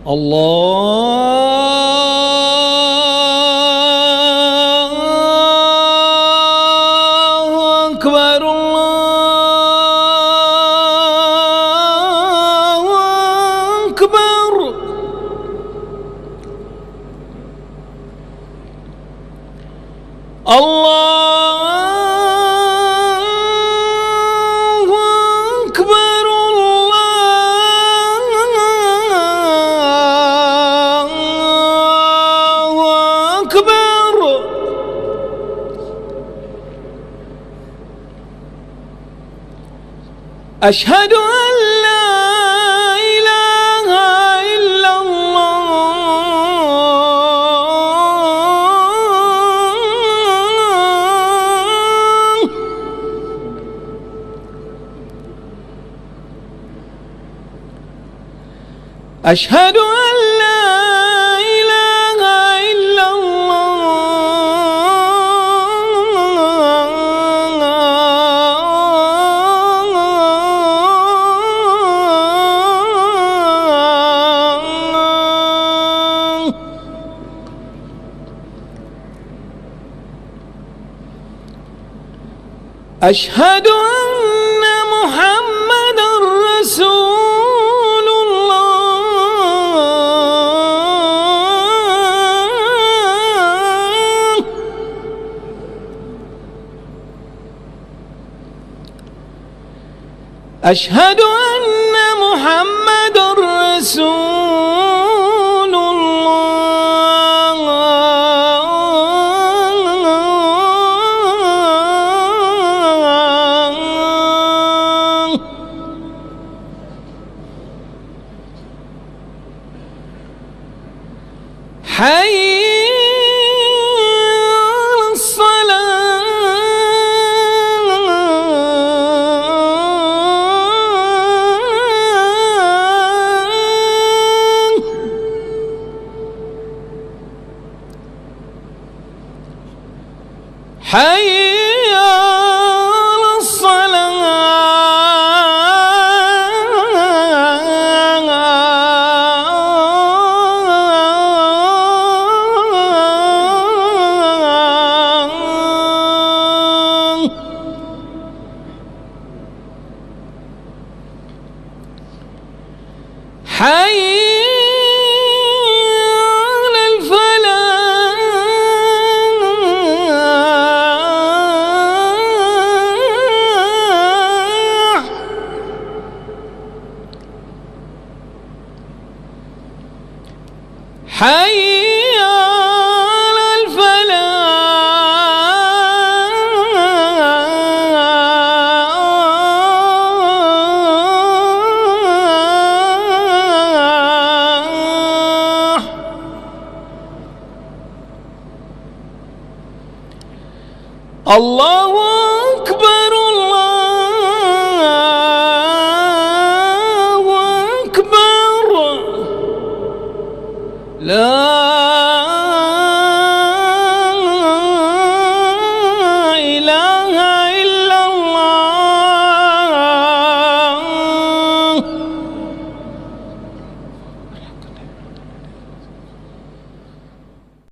الله أكبر الله أكبر. الله أكبر الله أكبر. أشهد أن لا إله إلا الله. أشهد أن لا إله إلا الله. أشهد أن محمدًا رسول الله. أشهد أن محمدًا رسول الله. حي على الصلاة. حي على الصلاة. حي على الفلاح. حي على الفلاح. الله أكبر.